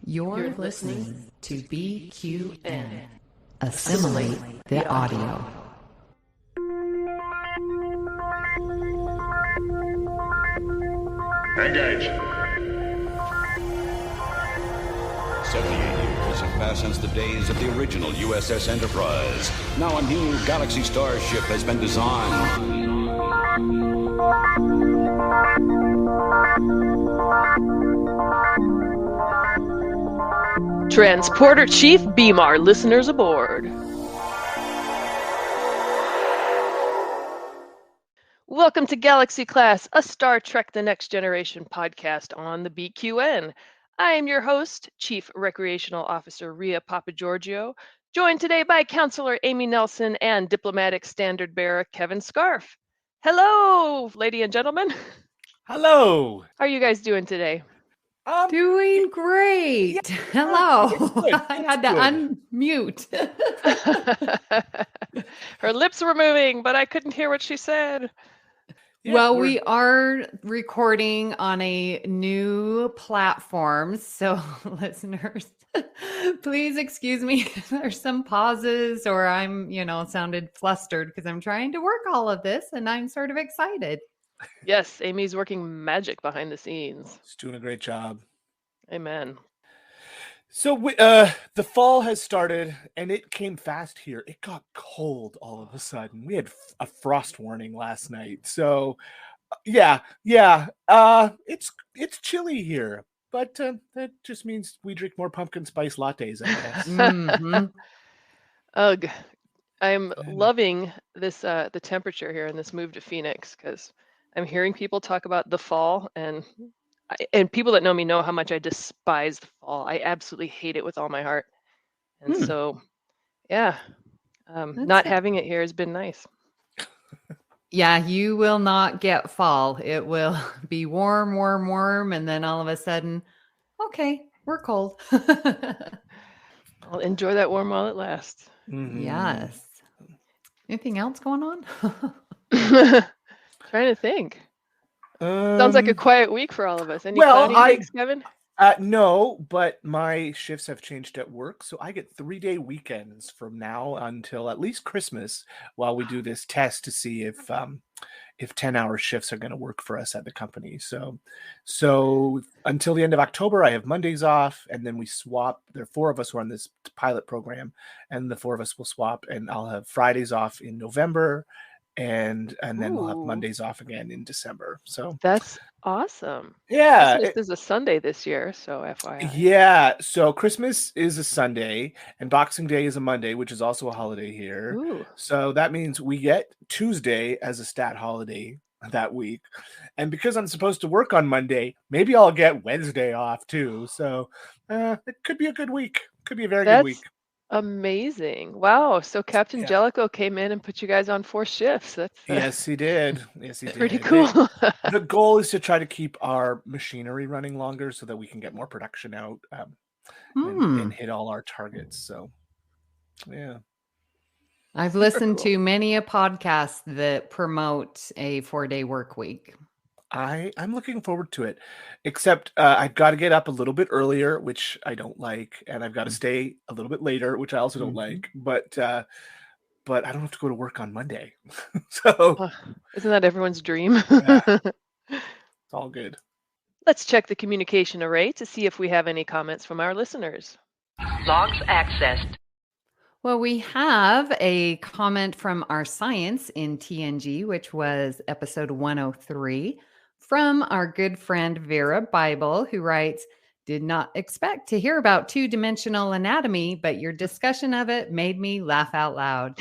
You're listening to BQN. Assimilate the audio. Engage. 78 years have passed since the days of the original USS Enterprise. Now a new Galaxy Star ship has been designed. Transporter Chief, beam our listeners aboard. Welcome to Galaxy Class, a Star Trek The Next Generation podcast on the BQN. I am your host, Chief Recreational Officer Rhea Papagiorgio, joined today by Counselor Amy Nelson and Diplomatic Standard Bearer Kevin Scarf. Hello, ladies and gentlemen. Hello. How are you guys doing today? Doing great. Hello. Good. I had to unmute. Her lips were moving, but I couldn't hear what she said. Yeah, well, we are recording on a new platform. So listeners, please excuse me if there's some pauses or I'm, sounded flustered because I'm trying to work all of this and I'm sort of excited. Yes, Amy's working magic behind the scenes. She's doing a great job. Amen. So the fall has started and it came fast here. It got cold all of a sudden. We had a frost warning last night. So it's chilly here. But that just means we drink more pumpkin spice lattes, I guess. Mm-hmm. Ugh. I'm loving this the temperature here in this move to Phoenix because I'm hearing people talk about the fall and people that know me know how much I despise the fall. I absolutely hate it with all my heart. And so, not having it here has been nice. Yeah, you will not get fall. It will be warm, and then all of a sudden, okay, we're cold. I'll enjoy that warm while it lasts. Mm-hmm. Yes. Anything else going on? Trying to think. Sounds like a quiet week for all of us. Any cloudy weeks, Kevin? No, but my shifts have changed at work, so I get 3-day weekends from now until at least Christmas while we do this test to see if 10-hour shifts are going to work for us at the company. So until the end of October, I have Mondays off, and then we swap. There are 4 of us who are on this pilot program, and the 4 of us will swap, and I'll have Fridays off in November. And then we'll have Mondays off again in December. So that's awesome. Yeah. Christmas is a Sunday this year, so FYI. Yeah. So Christmas is a Sunday and Boxing Day is a Monday, which is also a holiday here. Ooh. So that means we get Tuesday as a stat holiday that week. And because I'm supposed to work on Monday, maybe I'll get Wednesday off too. So it could be a good week. Could be a very good week. Amazing. Wow. So Captain Jellicoe came in and put you guys on 4 shifts. That's Yes, he did. Yes, he did. Pretty cool. The goal is to try to keep our machinery running longer so that we can get more production out and hit all our targets. So, yeah. I've listened to many a podcast that promote a 4-day work week. I'm looking forward to it, except I've got to get up a little bit earlier, which I don't like, and I've got to stay a little bit later, which I also don't like. But I don't have to go to work on Monday, so isn't that everyone's dream? It's all good. Let's check the communication array to see if we have any comments from our listeners. Logs accessed. Well, we have a comment from our science in TNG, which was episode 103. From our good friend Vera Bible, who writes, "Did not expect to hear about 2-dimensional anatomy, but your discussion of it made me laugh out loud."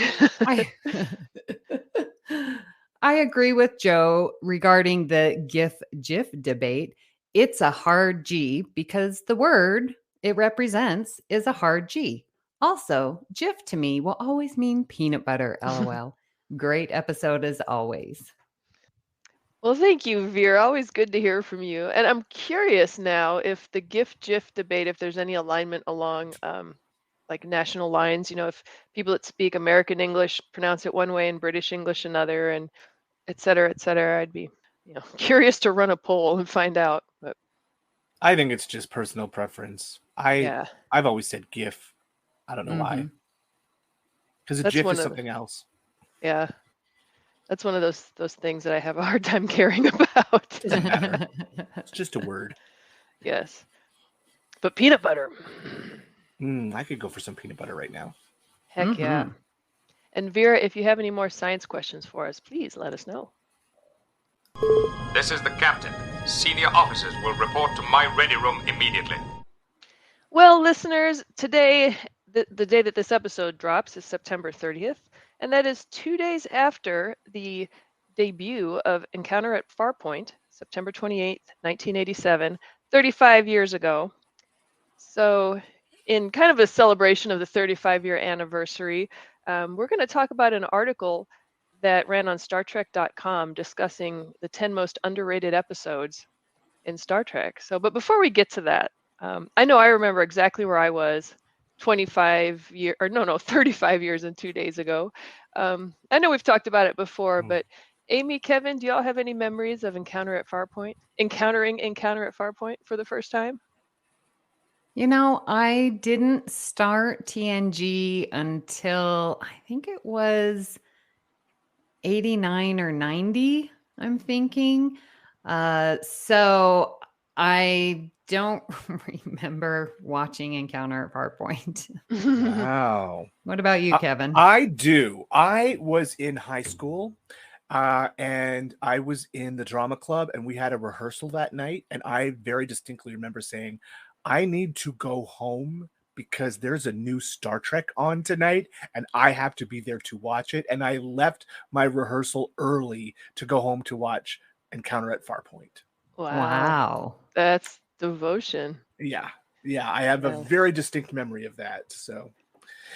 I agree with Joe regarding the GIF-GIF debate. It's a hard G because the word it represents is a hard G. Also, GIF to me will always mean peanut butter, LOL. Great episode as always. Well, thank you, Vera. Always good to hear from you. And I'm curious now if the GIF-GIF debate, if there's any alignment along like national lines, if people that speak American English pronounce it one way and British English another, and et cetera, et cetera. I'd be curious to run a poll and find out. But I think it's just personal preference. Yeah, I've always said GIF. I don't know why. Because a that's GIF one is of something else. yeah, that's one of those things that I have a hard time caring about. Doesn't matter. It's just a word. Yes, but peanut butter. I could go for some peanut butter right now. Heck yeah. And Vera, if you have any more science questions for us, please let us know. This is the captain. Senior officers will report to my ready room immediately. Well, listeners, today, the day that this episode drops is September 30th, and that is 2 days after the debut of Encounter at Farpoint, September 28th, 1987, 35 years ago. So, in kind of a celebration of the 35-year anniversary, we're going to talk about an article that ran on StarTrek.com discussing the 10 most underrated episodes in Star Trek. So, but before we get to that, I know I remember exactly where I was 35 years and 2 days ago. I know we've talked about it before, but Amy, Kevin, do y'all have any memories of encountering Encounter at Farpoint for the first time? You know, I didn't start TNG until I think it was 89 or 90, I'm thinking. So I don't remember watching Encounter at Farpoint. Wow. What about you, Kevin? I do. I was in high school and I was in the drama club and we had a rehearsal that night. And I very distinctly remember saying, I need to go home because there's a new Star Trek on tonight and I have to be there to watch it. And I left my rehearsal early to go home to watch Encounter at Farpoint. Wow. That's devotion. Yeah. I have a very distinct memory of that. So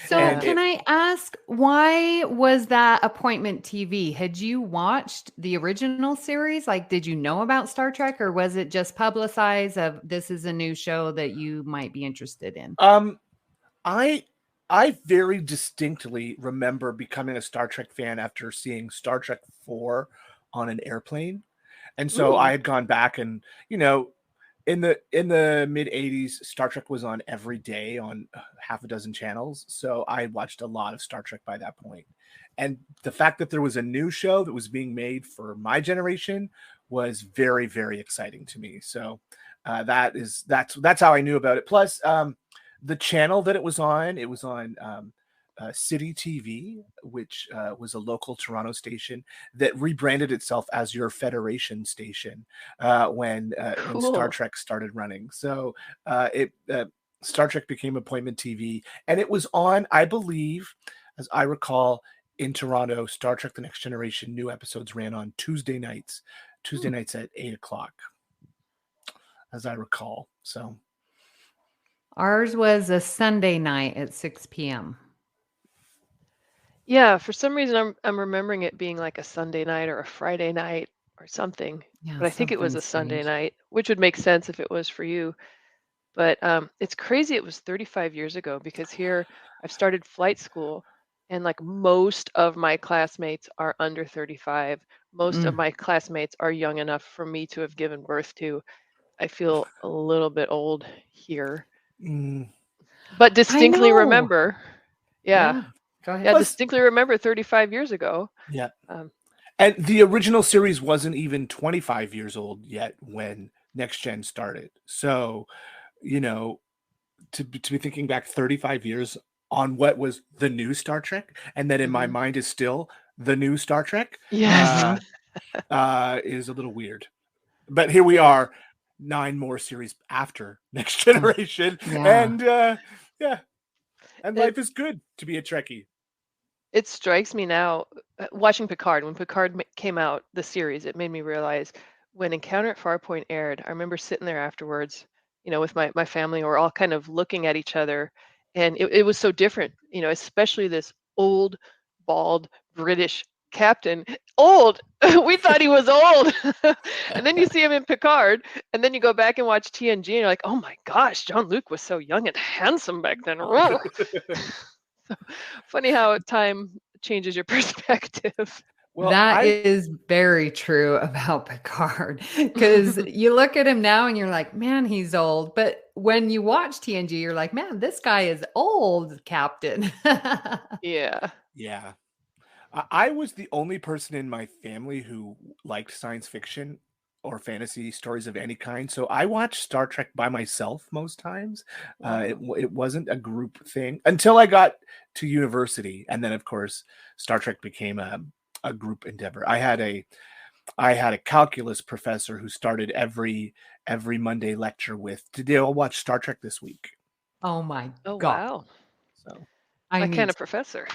can I ask, why was that appointment TV? Had you watched the original series? Like, did you know about Star Trek, or was it just publicized of this is a new show that you might be interested in? I very distinctly remember becoming a Star Trek fan after seeing Star Trek 4 on an airplane. And so I had gone back and, in the mid 80s, Star Trek was on every day on half a dozen channels. So I watched a lot of Star Trek by that point. And the fact that there was a new show that was being made for my generation was very, very exciting to me. So that's how I knew about it. Plus, the channel that it was on City TV, which was a local Toronto station that rebranded itself as your Federation station when Star Trek started running. So Star Trek became appointment TV, and it was on, I believe, as I recall, in Toronto, Star Trek: The Next Generation new episodes ran on Tuesday nights at 8:00, as I recall. So ours was a Sunday night at 6 p.m. Yeah, for some reason I'm remembering it being like a Sunday night or a Friday night or something. Yeah, but I think it was a something Sunday strange. night, which would make sense if it was for you. But it's crazy it was 35 years ago, because here I've started flight school and like most of my classmates are under 35. Most of my classmates are young enough for me to have given birth to. I feel a little bit old here. But distinctly remember. Yeah. Go ahead. Yeah, distinctly remember 35 years ago. Yeah. And the original series wasn't even 25 years old yet when Next Gen started. So, to be thinking back 35 years on what was the new Star Trek, and that in my mind is still the new Star Trek, Yes. is a little weird. But here we are, 9 more series after Next Generation. And and life is good to be a Trekkie. It strikes me now, watching Picard, when Picard came out, the series, it made me realize when Encounter at Farpoint aired, I remember sitting there afterwards, with my family, we're all kind of looking at each other, and it was so different, especially this old, bald British captain. Old! We thought he was old. And then you see him in Picard, and then you go back and watch TNG, and you're like, oh my gosh, Jean-Luc was so young and handsome back then. So, funny how time changes your perspective. Well, That is very true about Picard, because you look at him now and you're like, man, he's old. But when you watch TNG, you're like, man, this guy is old, Captain. Yeah. yeah. I was the only person in my family who liked science fiction or fantasy stories of any kind. So I watched Star Trek by myself most times. It wasn't a group thing until I got to university. And then, of course, Star Trek became a group endeavor. I had a calculus professor who started every Monday lecture with, "Today I'll watch Star Trek this week." Oh my Oh, God. wow. So I My need, kind of professor.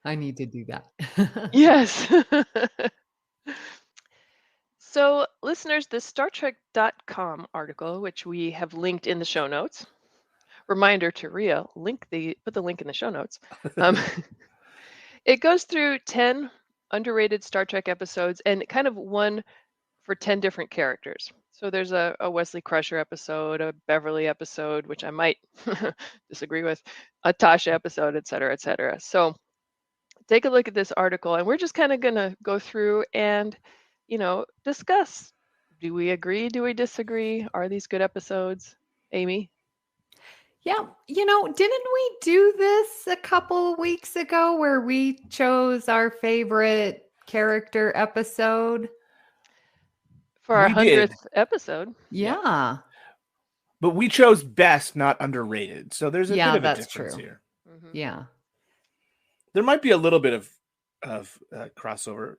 I need to do that. Yes. So, listeners, the StarTrek.com article, which we have linked in the show notes, reminder to Rhea, put the link in the show notes. It goes through 10 underrated Star Trek episodes and kind of one for 10 different characters. So there's a Wesley Crusher episode, a Beverly episode, which I might disagree with, a Tasha episode, et cetera, et cetera. So take a look at this article, and we're just kind of going to go through and, discuss. Do we agree? Do we disagree? Are these good episodes? Amy? Yeah, didn't we do this a couple weeks ago where we chose our favorite character episode? For our We did. 100th episode. Yeah. But we chose best, not underrated. So there's a Yeah, bit of a that's difference true. here. Mhm. Yeah. There might be a little bit of crossover,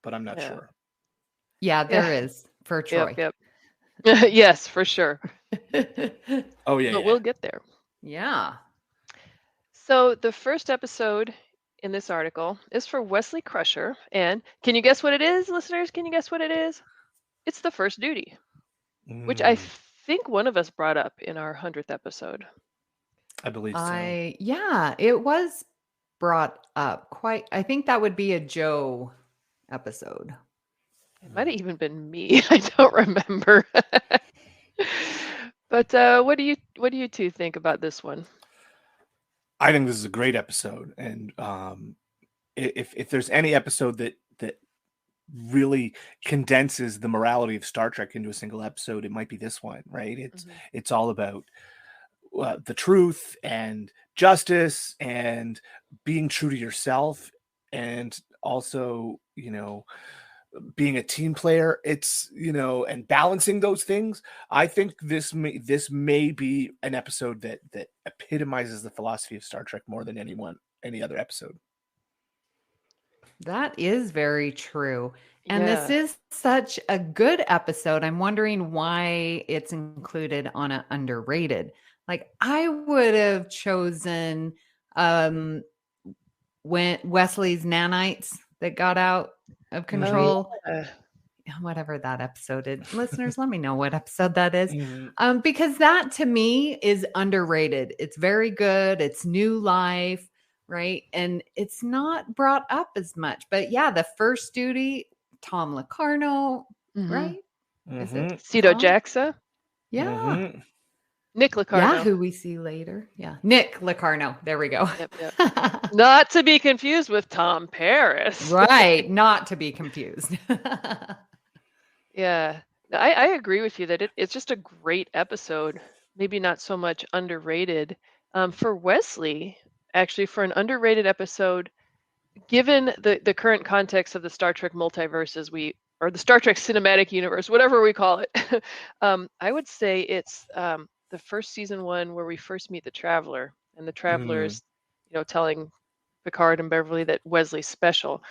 but I'm not Yeah. sure. Yeah, there is for Troy. Yep. Yes, for sure. Oh yeah, But we'll get there. Yeah. So the first episode in this article is for Wesley Crusher. And can you guess what it is, listeners? Can you guess what it is? It's the first duty, which I think one of us brought up in our 100th episode. I believe so. It was brought up quite. I think that would be a Joe episode. It might have even been me. I don't remember. But what do you two think about this one? I think this is a great episode, and if there's any episode that really condenses the morality of Star Trek into a single episode, it might be this one, right? It's all about the truth and justice and being true to yourself, and also being a team player. It's and balancing those things. I think this may be an episode that epitomizes the philosophy of Star Trek more than any other episode. That is very true. And Yeah. this is such a good episode. I'm wondering why it's included on an underrated. Like, I would have chosen when Wesley's nanites that got out of control. Whatever that episode is. Listeners, let me know what episode that is. Because that to me is underrated. It's very good. It's new life, right? And it's not brought up as much. But yeah, the first duty, Tom Locarno, right? Is it Cito Tom? Jaxa? Yeah. Nick Locarno. Yeah, who we see later. Yeah. Nick Locarno. There we go. Yep. Not to be confused with Tom Paris. Right. Not to be confused. Yeah. I agree with you that it's just a great episode. Maybe not so much underrated. For Wesley, actually, for an underrated episode, given the current context of the Star Trek multiverse or the Star Trek cinematic universe, whatever we call it, I would say it's the first season one where we first meet the Traveler, and the Traveler is, telling Picard and Beverly that Wesley's special.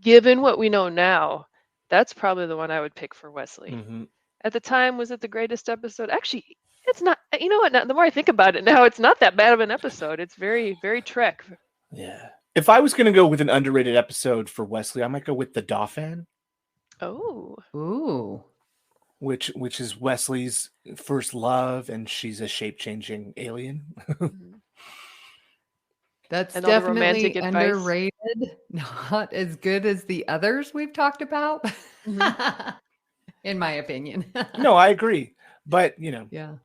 Given what we know now, that's probably the one I would pick for Wesley. At the time, was it the greatest episode? Actually, it's not. You know what? The more I think about it now, it's not that bad of an episode. It's very, very Trek. Yeah. If I was going to go with an underrated episode for Wesley, I might go with the Dauphin. Oh. Ooh. Which is Wesley's first love, and she's a shape-changing alien. That's And all the definitely romantic advice. underrated. Not as good as the others we've talked about, in my opinion. No, I agree. But, Yeah.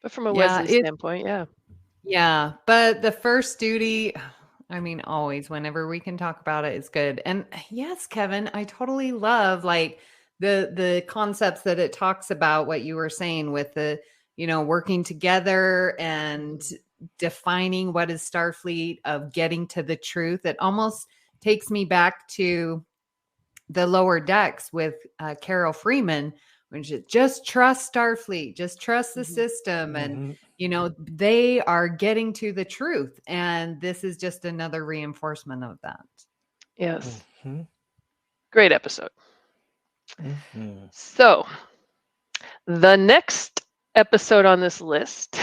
But from a Wesley standpoint, yeah. Yeah. But the first duty, I mean, always, whenever we can talk about it, it's good. And yes, Kevin, I totally love like the concepts that it talks about, what you were saying with the, working together and defining what is Starfleet, of getting to the truth. It almost takes me back to the Lower Decks with Carol Freeman, when she just trust Starfleet, just trust the system. And, they are getting to the truth. And this is just another reinforcement of that. Yes. Great episode. So the next episode on this list,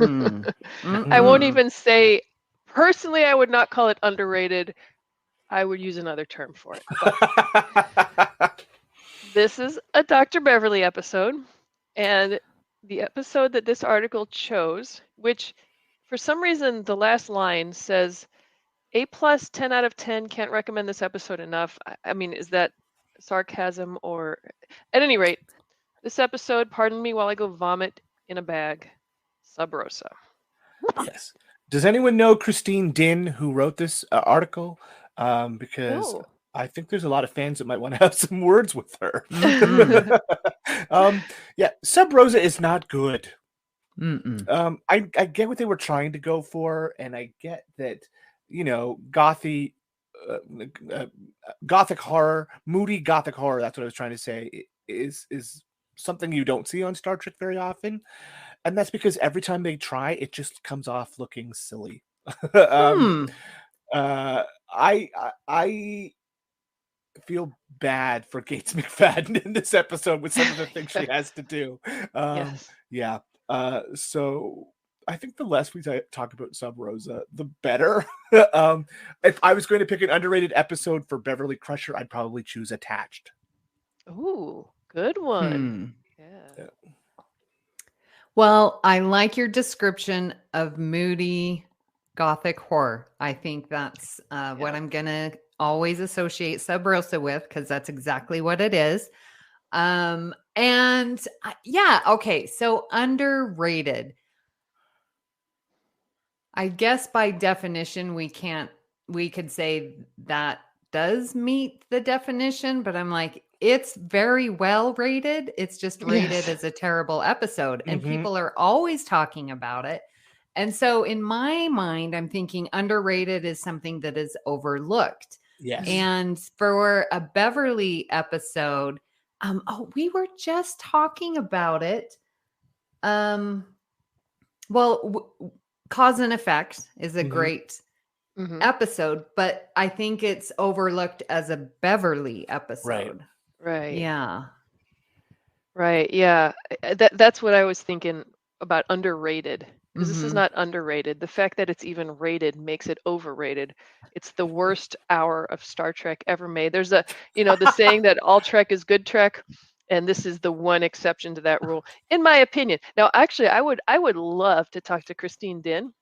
I won't even say, personally, I would not call it underrated. I would use another term for it. But this is a Dr. Beverly episode, and the episode that this article chose, which for some reason the last line says A+, 10 out of 10, can't recommend this episode enough. I mean, is that sarcasm? Or at any rate, this episode, pardon me while I go vomit in a bag, Sub Rosa. Yes. Does anyone know Christine Din, who wrote this article? Because I think there's a lot of fans that might want to have some words with her. Yeah, Sub Rosa is not good. I get what they were trying to go for, and I get that, gothic horror, moody gothic horror, that's what I was trying to say, is something you don't see on Star Trek very often. And that's because every time they try, it just comes off looking silly. I feel bad for Gates McFadden in this episode with some of the things she has to do. Yes. Yeah. So I think the less we talk about Sub Rosa, the better. If I was going to pick an underrated episode for Beverly Crusher, I'd probably choose Attached. Ooh, good one. Yeah. Well, I like your description of moody gothic horror. I think that's what I'm going to always associate Sub Rosa with, because that's exactly what it is. Okay. So underrated. I guess by definition, we could say that does meet the definition, but I'm like, it's very well rated. It's just rated as a terrible episode, and people are always talking about it. And so in my mind, I'm thinking underrated is something that is overlooked. Yes. And for a Beverly episode, we were just talking about it. Cause and Effect is a great episode, but I think it's overlooked as a Beverly episode. Right. Yeah. Right. Yeah. That's what I was thinking about underrated, because this is not underrated. The fact that it's even rated makes it overrated. It's the worst hour of Star Trek ever made. There's the saying that all Trek is good Trek, and this is the one exception to that rule, in my opinion. Now, actually, I would love to talk to Christine Din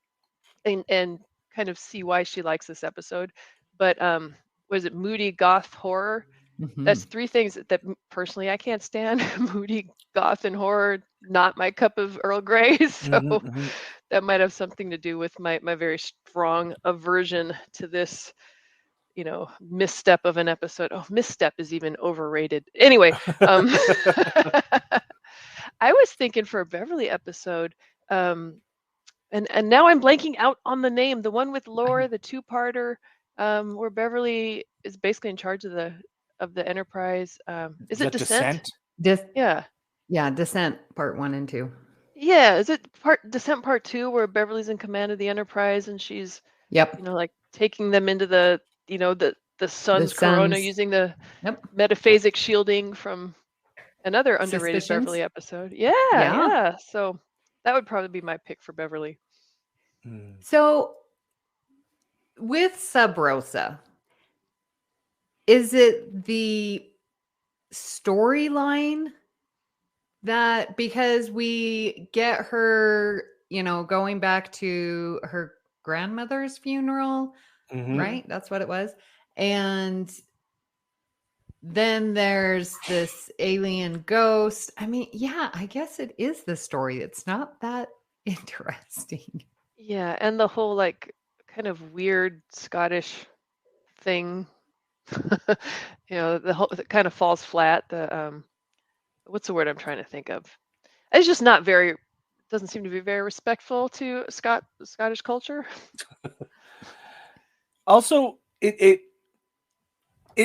and kind of see why she likes this episode. But was it moody goth horror? That's three things that personally I can't stand. Moody, goth, and horror, not my cup of Earl Grey. So that might have something to do with my very strong aversion to this, misstep of an episode. Oh, misstep is even overrated. Anyway, I was thinking for a Beverly episode, and now I'm blanking out on the name. The one with Laura, the two-parter, where Beverly is basically in charge of the Enterprise. Is it Descent? Yeah, Descent Part 1 and 2. Yeah, is it Descent Part 2 where Beverly's in command of the Enterprise and she's like taking them into the sun's corona using the metaphasic shielding from another underrated Beverly episode. Yeah. So that would probably be my pick for Beverly. So with Sub Rosa, is it the storyline that, because we get her, going back to her grandmother's funeral, right? That's what it was. And then there's this alien ghost. I mean, I guess it is the story. It's not that interesting. Yeah, and the whole kind of weird Scottish thing. The whole it kind of falls flat. The what's the word I'm trying to think of? It's just not very. Doesn't seem to be very respectful to Scottish culture. Also, it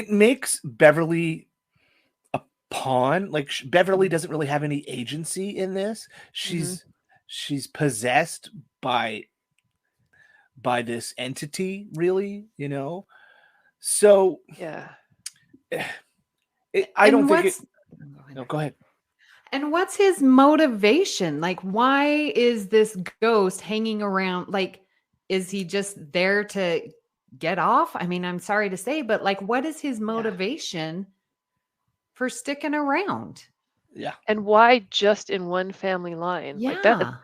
makes Beverly a pawn. Like Beverly doesn't really have any agency in this. She's possessed by this entity, really, So Yeah. I don't think it. No, go ahead. And what's his motivation? Like, why is this ghost hanging around? Like, is he just there to get off? I mean, I'm sorry to say, but like, what is his motivation for sticking around? Yeah. And why just in one family line? Yeah. Like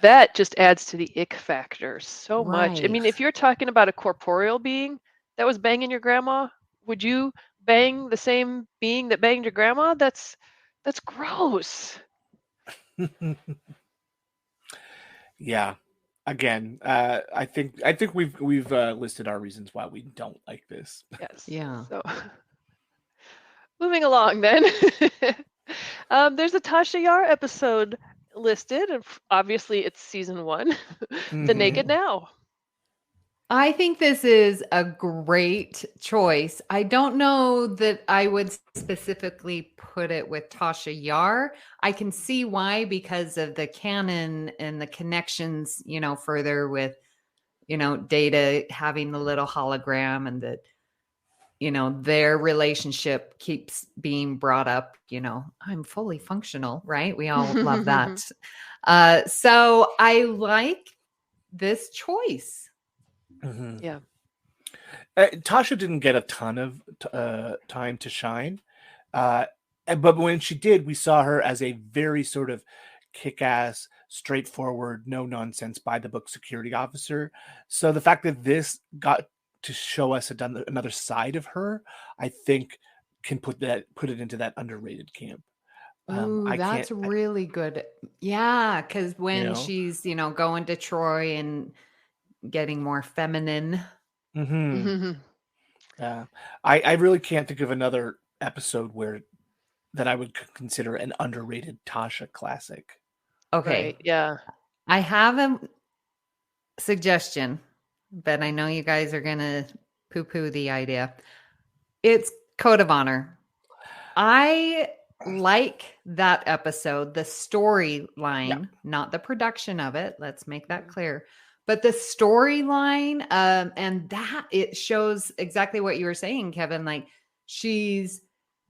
that just adds to the ick factor so much. I mean, Right. if you're talking about a corporeal being that was banging your grandma, would you bang the same being that banged your grandma? That's gross. Yeah. Again, I think we've listed our reasons why we don't like this. Yes. Yeah. So moving along then. There's a Tasha Yar episode listed, and obviously it's season 1, The Naked Now. I think this is a great choice. I don't know that I would specifically put it with Tasha Yar. I can see why, because of the canon and the connections, further with, Data having the little hologram, and that, their relationship keeps being brought up. I'm fully functional, right? We all love that. So I like this choice. Yeah. Tasha didn't get a ton of time to shine, but when she did, we saw her as a very sort of kick-ass, straightforward, no-nonsense, by-the-book security officer. So the fact that this got to show us another side of her, I think, can put it into that underrated camp. Ooh, that's really good. Yeah, because when she's, going to Troy and getting more feminine. I really can't think of another episode that I would consider an underrated Tasha classic. Okay. Right, yeah. I have a suggestion, but I know you guys are going to poo-poo the idea. It's Code of Honor. I like that episode, the storyline, not the production of it. Let's make that clear. But the storyline, and that it shows exactly what you were saying, Kevin. Like, she's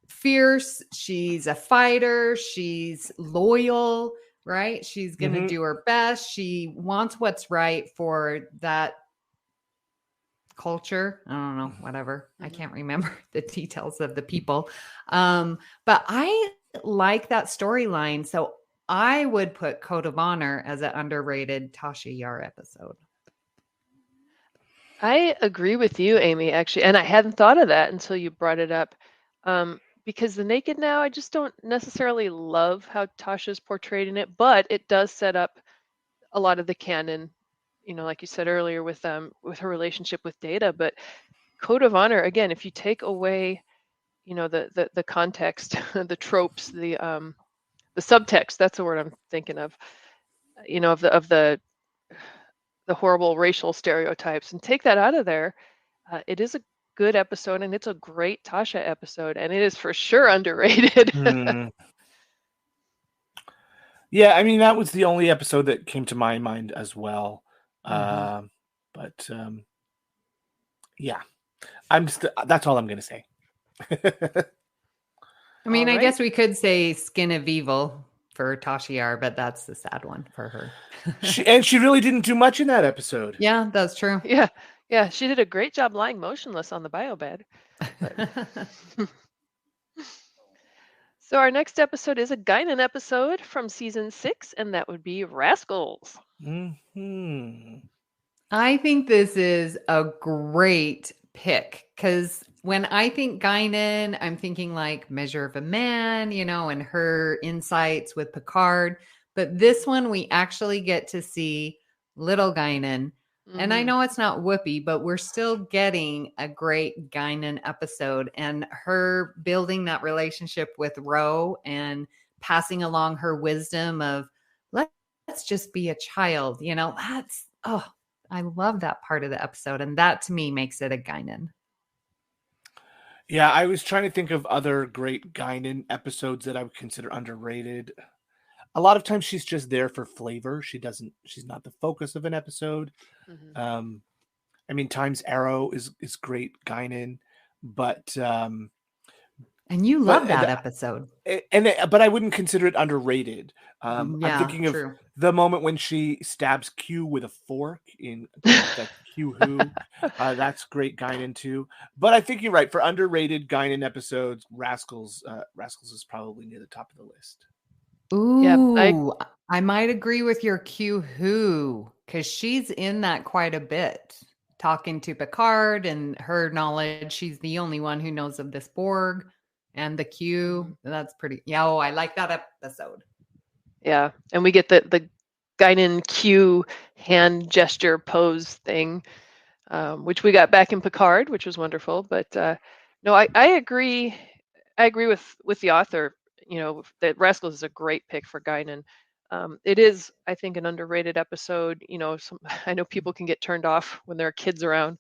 fierce, she's a fighter, she's loyal, right? She's going to do her best. She wants what's right for that culture. I don't know, whatever. I can't remember the details of the people. But I like that storyline. So I would put Code of Honor as an underrated Tasha Yar episode. I agree with you, Amy, actually. And I hadn't thought of that until you brought it up. Because The Naked Now, I just don't necessarily love how Tasha's portrayed in it, but it does set up a lot of the canon, like you said earlier with her relationship with Data. But Code of Honor, again, if you take away, the context, the tropes, the subtext, that's the word I'm thinking of, of the horrible racial stereotypes, and take that out of there, it is a good episode, and it's a great Tasha episode, and it is for sure underrated. Yeah, I mean, that was the only episode that came to my mind as well. But yeah, that's all I'm going to say. I mean, I guess we could say Skin of Evil for Tasha Yar, but that's the sad one for her. she really didn't do much in that episode. Yeah, that's true. Yeah, she did a great job lying motionless on the biobed. So our next episode is a Guinan episode from season 6, and that would be Rascals. I think this is a great pick, because when I think Guinan, I'm thinking like Measure of a Man, and her insights with Picard. But this one, we actually get to see little Guinan. And I Mhm. know it's not Whoopi, but we're still getting a great Guinan episode, and her building that relationship with Ro and passing along her wisdom of let's just be a child. I love that part of the episode. And that to me makes it a Guinan. Yeah, I was trying to think of other great Guinan episodes that I would consider underrated. A lot of times she's just there for flavor. She's not the focus of an episode. Mhm. I mean, Time's Arrow is great Guinan, but And you but love that episode. but I wouldn't consider it underrated. I'm Yeah, thinking of true. the moment when she stabs Q with a fork in that Q Who. That's great Guinan too. But I think you're right. For underrated Guinan episodes, Rascals is probably near the top of the list. Yeah, Ooh, I might agree with your Q Who, because she's in that quite a bit, talking to Picard and her knowledge. She's the only one who knows of this Borg and the Q. That's pretty. Yeah, I like that episode. yeah, and we get the Guinan Q hand gesture pose thing, which we got back in Picard, which was wonderful. But no, I agree. I agree with the author. That Rascals is a great pick for Guinan. It is, I think, an underrated episode. I know people can get turned off when there are kids around,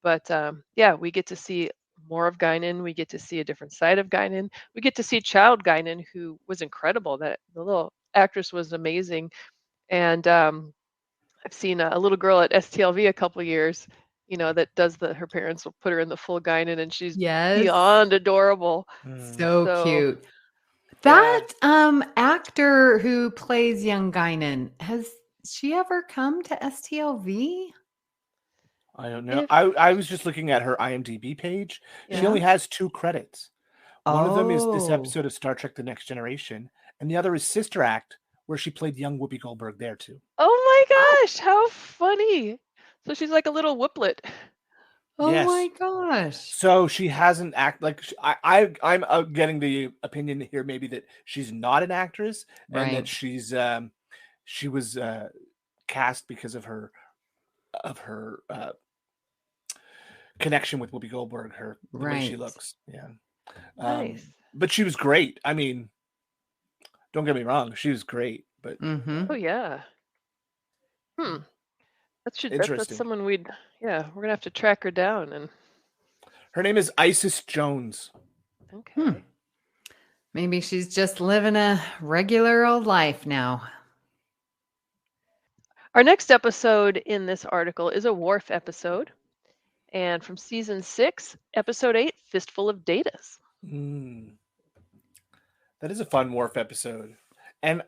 but yeah, we get to see more of Guinan. We get to see a different side of Guinan. We get to see child Guinan, who was incredible. That the little actress was amazing, and I've seen a little girl at STLV a couple of years. That does her parents will put her in the full Guinan, and she's Yes. beyond adorable. So cute. Yeah. That actor who plays young Guinan, has she ever come to STLV? I don't know. I was just looking at her IMDb page. She Yeah. only has 2 credits. One of them is this Oh. episode of Star Trek: The Next Generation, and the other is Sister Act, where she played young Whoopi Goldberg there too. Oh my gosh, how funny! So she's like a little Whiplet. Oh Yes. my gosh. So she hasn't like I'm getting the opinion here maybe that she's not an actress and that Right. she was cast because of her connection with Whoopi Goldberg, the way she Right. looks. Yeah. Nice. But she was great. I mean, don't get me wrong, she was great, but Mm-hmm. Oh yeah. That's interesting. someone we're gonna have to track her down. And Her name is Isis Jones. okay. Maybe she's just living a regular old life now. Our next episode in this article is a Worf episode, and from season 6, episode 8, Fistful of Datas. That is a fun Worf episode. And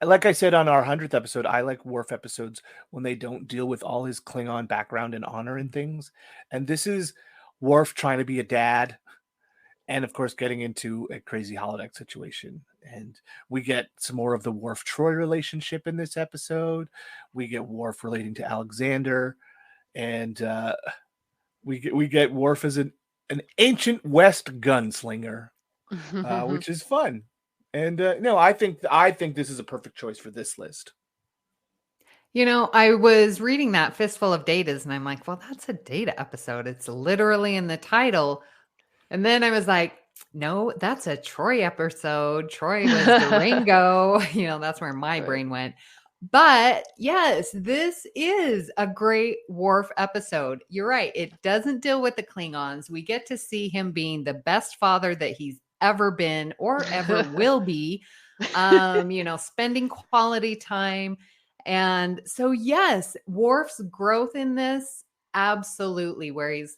like I said on our 100th episode, I like Worf episodes when they don't deal with all his Klingon background and honor and things. And this is Worf trying to be a dad and, of course, getting into a crazy holodeck situation. And we get some more of the Worf-Troy relationship in this episode. We get Worf relating to Alexander. And we get Worf as an ancient West gunslinger, which is fun. And no, I think this is a perfect choice for this list. I was reading that Fistful of Datas, and I'm like, well, that's a data episode. It's literally in the title. And then I was like, no, that's a Troy episode. Troy was Durango. That's where my brain went. But yes, this is a great Worf episode. You're right. It doesn't deal with the Klingons. We get to see him being the best father that he's ever been or ever will be, spending quality time. And so, yes, Worf's growth in this, absolutely, where he's,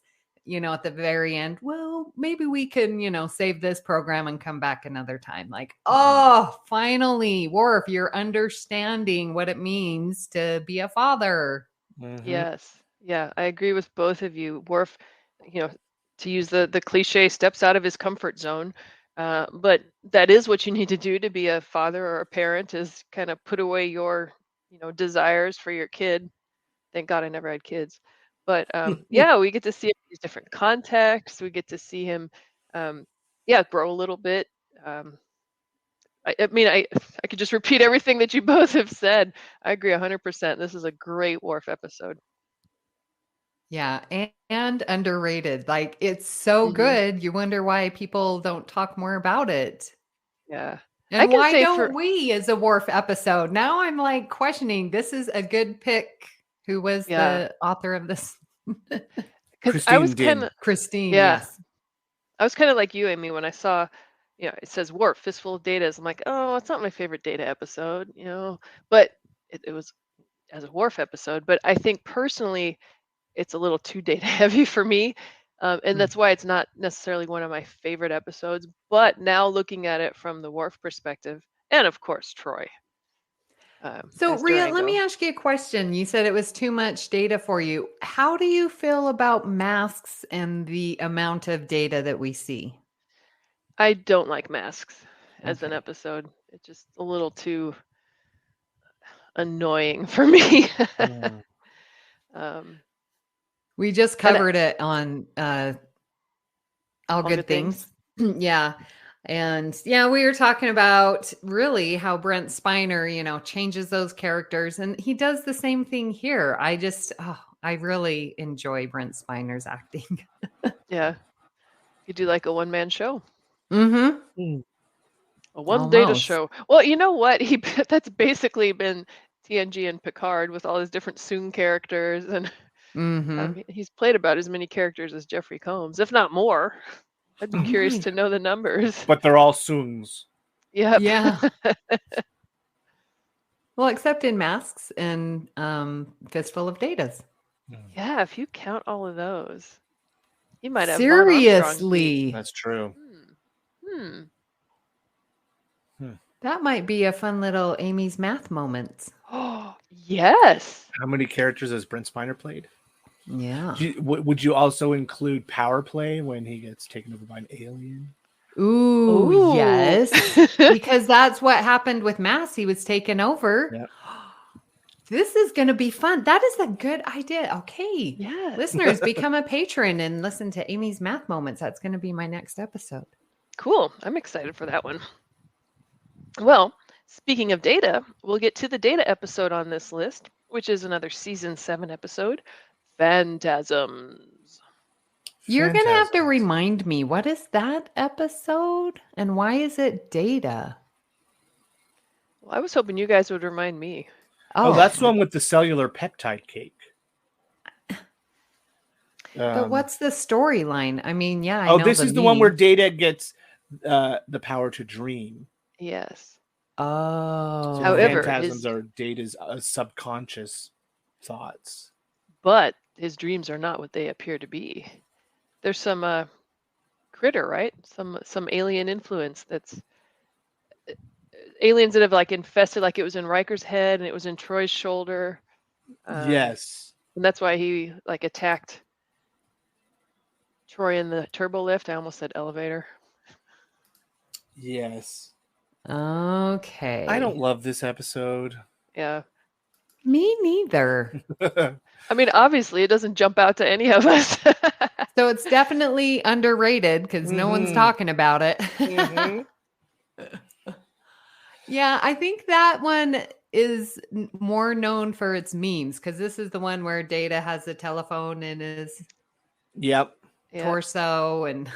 at the very end, well, maybe we can, save this program and come back another time. Like, oh, finally, Worf, you're understanding what it means to be a father. Mm-hmm. Yes. Yeah, I agree with both of you. Worf, to use the cliche, steps out of his comfort zone. But that is what you need to do to be a father or a parent, is kind of put away your, desires for your kid. Thank God I never had kids. But yeah, we get to see these different contexts. We get to see him, grow a little bit. I mean, I could just repeat everything that you both have said. I agree 100%. This is a great Worf episode. Yeah, and underrated. Like, it's so good. You wonder why people don't talk more about it. Yeah. I And can why say don't we as a Worf episode? Now I'm like questioning. This is a good pick. Who was the author of this? Because I was kind of Christine. Yeah. Yes. I was kind of like you, Amy, when I saw, it says Worf, Fistful of Data. I'm like, oh, it's not my favorite Data episode, but it was as a Worf episode. But I think personally, it's a little too data heavy for me. And that's why it's not necessarily one of my favorite episodes. But now looking at it from the Worf perspective, and of course, Troy. So, Rhea, let me ask you a question. You said it was too much data for you. How do you feel about masks and the amount of data that we see? I don't like masks as an episode. It's just a little too annoying for me. We just covered it on All Good Things. Yeah. And yeah, we were talking about really how Brent Spiner, changes those characters, and he does the same thing here. I really enjoy Brent Spiner's acting. Yeah. You do like a one-man show. Mm-hmm. A one-data show. Well, you know what? That's basically been TNG and Picard with all his different Soong characters, and he's played about as many characters as Jeffrey Combs, if not more. I'd be curious to know the numbers. But they're all Soongs. Yep. Yeah. Well, except in Masks and Fistful of Datas. Yeah, if you count all of those, you might have seriously. That's true. That might be a fun little Amy's math moment. Oh, yes. How many characters has Brent Spiner played? Yeah. Would you also include Power Play when he gets taken over by an alien? Ooh. Yes. Because that's what happened with Mass. He was taken over. Yep. This is going to be fun. That is a good idea. Okay. Yeah. Listeners, become a patron and listen to Amy's math moments. That's going to be my next episode. Cool. I'm excited for that one. Well, speaking of data, we'll get to the data episode on this list, which is another season 7 episode, Phantasms. You're going to have to remind me, what is that episode and why is it data? Well, I was hoping you guys would remind me. Oh, that's the one with the cellular peptide cake. But what's the storyline? I mean, yeah, I know this is the one where Data gets the power to dream. Yes. Oh. So however, phantasms are Data's subconscious thoughts. But his dreams are not what they appear to be. There's some critter, right? Some alien influence that's aliens that have like infested, like it was in Riker's head and it was in Troy's shoulder. Yes. And that's why he like attacked Troy in the turbo lift. I almost said elevator. Yes. Okay. I don't love this episode. Yeah. Me neither. I mean, obviously, it doesn't jump out to any of us. So it's definitely underrated because no one's talking about it. Yeah, I think that one is more known for its memes because this is the one where Data has a telephone in his torso and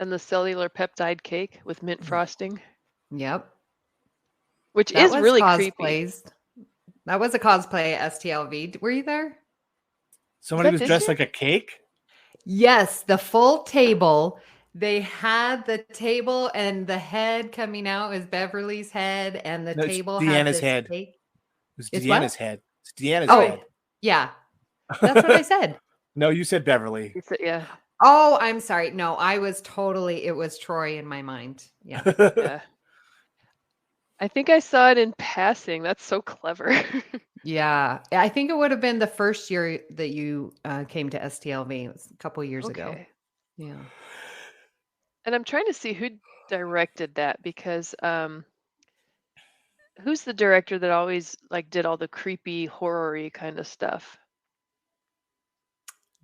the cellular peptide cake with mint frosting. Yep. Which is really creepy. That was a cosplay at STLV. Were you there? Somebody was dressed like a cake? Yes, the full table. They had the table and the head coming out is Beverly's head, and the table had Deanna's head. Cake. It's Deanna's head. It's Deanna's head. Yeah. That's what I said. No, you said Beverly. You said, yeah. Oh, I'm sorry. No, it was Troy in my mind. Yeah. Yeah. I think I saw it in passing. That's so clever. Yeah. I think it would have been the first year that you came to STLV. It was a couple years ago. Yeah. And I'm trying to see who directed that because who's the director that always like did all the creepy, horror-y kind of stuff?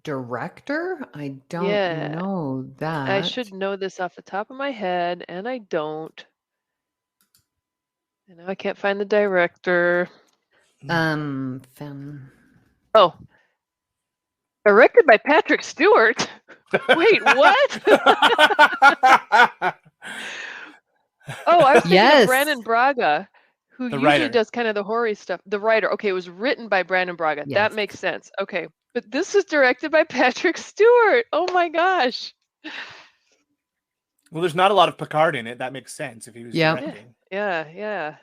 Director? I don't know that. I should know this off the top of my head, and I don't. And now I can't find the director. Fem. Oh, directed by Patrick Stewart. Wait, what? Oh, I was thinking Yes. of Brandon Braga, who The usually writer. does kind of the horror stuff. The writer. Okay, it was written by Brandon Braga. Yes. That makes sense. Okay. But this is directed by Patrick Stewart. Oh my gosh. Well, there's not a lot of Picard in it. That makes sense if he was Yeah. directing. Yeah.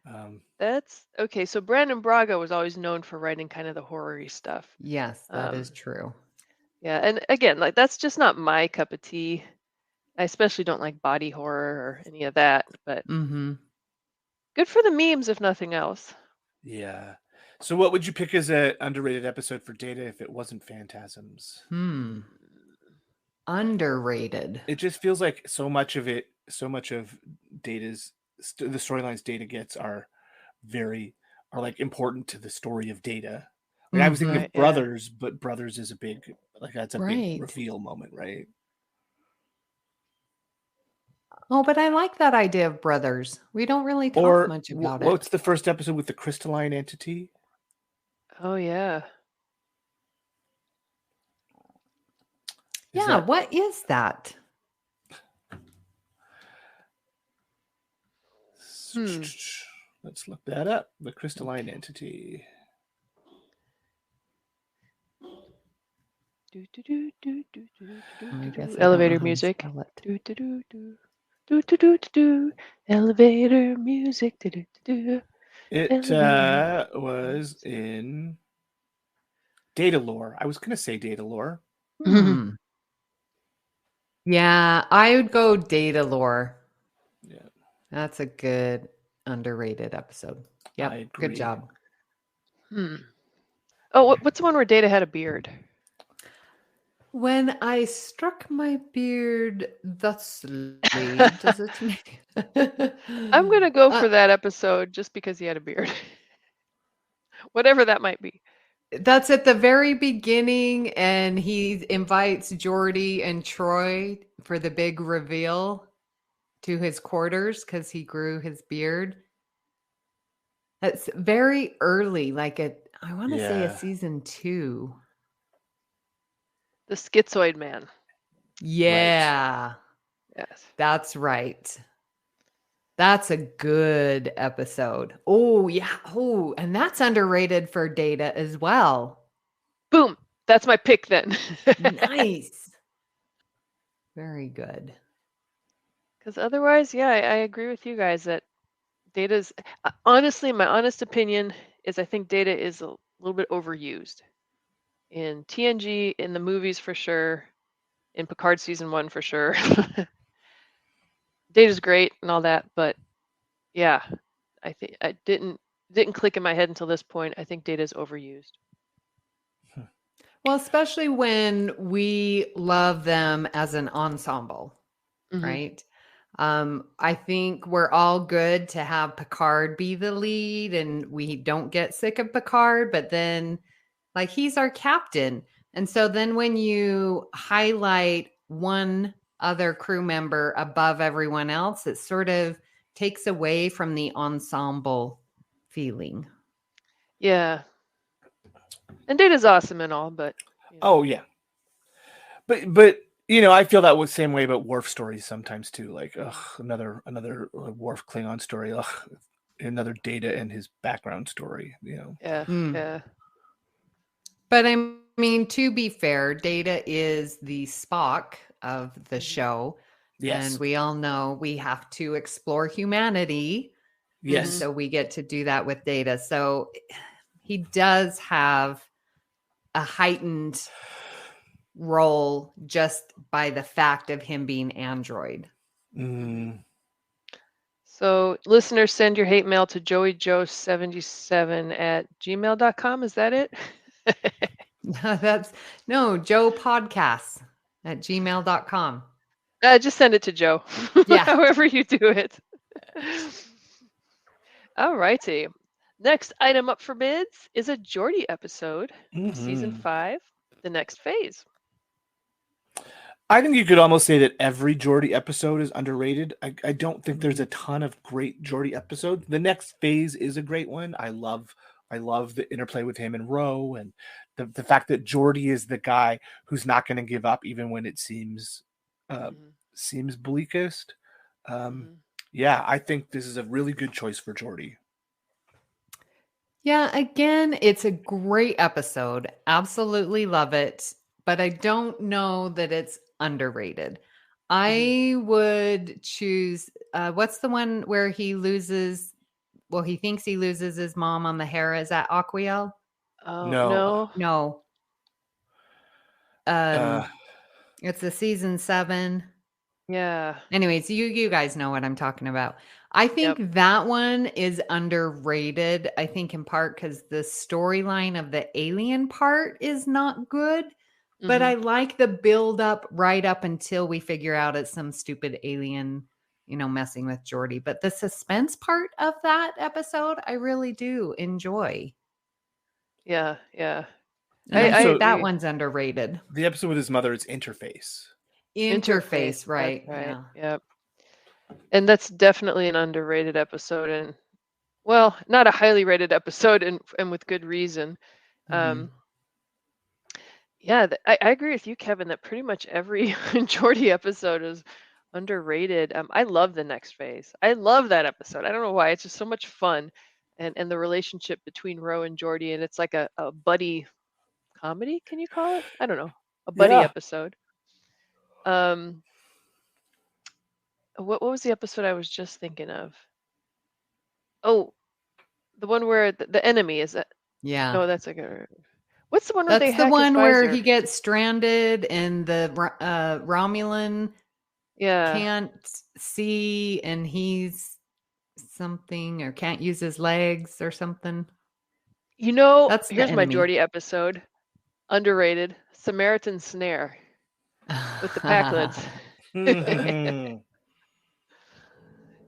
Um, That's okay. So Brandon Braga was always known for writing kind of the horror-y stuff. Yes, that is true. Yeah, and again, like that's just not my cup of tea. I especially don't like body horror or any of that, but Mm-hmm. good for the memes, if nothing else. yeah. So what would you pick as an underrated episode for Data if it wasn't Phantasms? Underrated. It just feels like so much of Data's the storylines Data gets are like important to the story of Data. Like I was thinking of Brothers, but Brothers is that's a big reveal moment, right? Oh, but I like that idea of Brothers. We don't really talk much about it. What's the first episode with the crystalline entity? Oh yeah. What is that? Let's look that up. The crystalline entity. Elevator music. Elevator music. It was in Data Lore. I was going to say Data Lore. Yeah, I would go Data Lore. Yeah. That's a good underrated episode. Yeah, good job. Oh, what's the one where Data had a beard? When I struck my beard thusly, does it make... I'm going to go for that episode just because he had a beard. Whatever that might be. That's at the very beginning, and he invites Geordi and Troy for the big reveal to his quarters because he grew his beard. That's very early, I want to say a season 2. The Schizoid Man. Yeah. Right. Yes. That's right. That's a good episode. Oh, yeah. Oh, and that's underrated for Data as well. Boom. That's my pick then. Nice. Very good. Because otherwise, I agree with you guys that Data's... honestly, my honest opinion is I think Data is a little bit overused. In TNG, in the movies for sure, in Picard season 1 for sure. Data's great and all that, but yeah, I think I didn't click in my head until this point. I think Data's overused. Well, especially when we love them as an ensemble, right? I think we're all good to have Picard be the lead, and we don't get sick of Picard, but then he's our captain. And so then when you highlight one other crew member above everyone else, it sort of takes away from the ensemble feeling. Yeah. And Data's awesome and all, but... Oh, yeah. But I feel that was the same way about Worf stories sometimes too. Like, another Worf Klingon story. Another Data and his background story, Yeah. But I mean, to be fair, Data is the Spock of the show. Yes. And we all know we have to explore humanity. Yes. And so we get to do that with Data. So he does have a heightened role just by the fact of him being android. So listeners, send your hate mail to joeyjoe77@gmail.com. Is that it? Joe Podcasts @gmail.com. Just send it to Joe. Yeah. However you do it. All righty. Next item up for bids is a Geordi episode, season 5, The Next Phase. I think you could almost say that every Geordi episode is underrated. I don't think there's a ton of great Geordi episodes. The next phase is a great one. I love the interplay with him and Ro, and the fact that Geordi is the guy who's not going to give up even when it seems bleakest. Yeah, I think this is a really good choice for Geordi. Yeah, again, it's a great episode. Absolutely love it. But I don't know that it's underrated. I would choose, what's the one where he loses, well, he thinks he loses his mom on the hair. Is that Aquiel? Oh, No. no. No. It's the season 7. Yeah. Anyways, you guys know what I'm talking about. I think that one is underrated. I think in part because the storyline of the alien part is not good. But I like the build up right up until we figure out it's some stupid alien, messing with Geordi. But the suspense part of that episode, I really do enjoy. Yeah. That one's underrated. The episode with his mother is Interface. Interface, right. Yeah. Yep. And that's definitely an underrated episode, and well, not a highly rated episode, and with good reason. Yeah, I agree with you, Kevin, that pretty much every Geordi episode is underrated. I love the next phase. I love that episode. I don't know why. It's just so much fun, and the relationship between Ro and Geordi, and it's like a buddy comedy. Can you call it? I don't know. A buddy episode. What was the episode I was just thinking of? Oh, the one where the enemy is that? Yeah. No, that's what's the one where they That's the hack one his where visor? he gets stranded and the Romulan can't see and he's something or can't use his legs or something. That's here's my enemy. Geordi episode. Underrated. Samaritan Snare with the Packlets.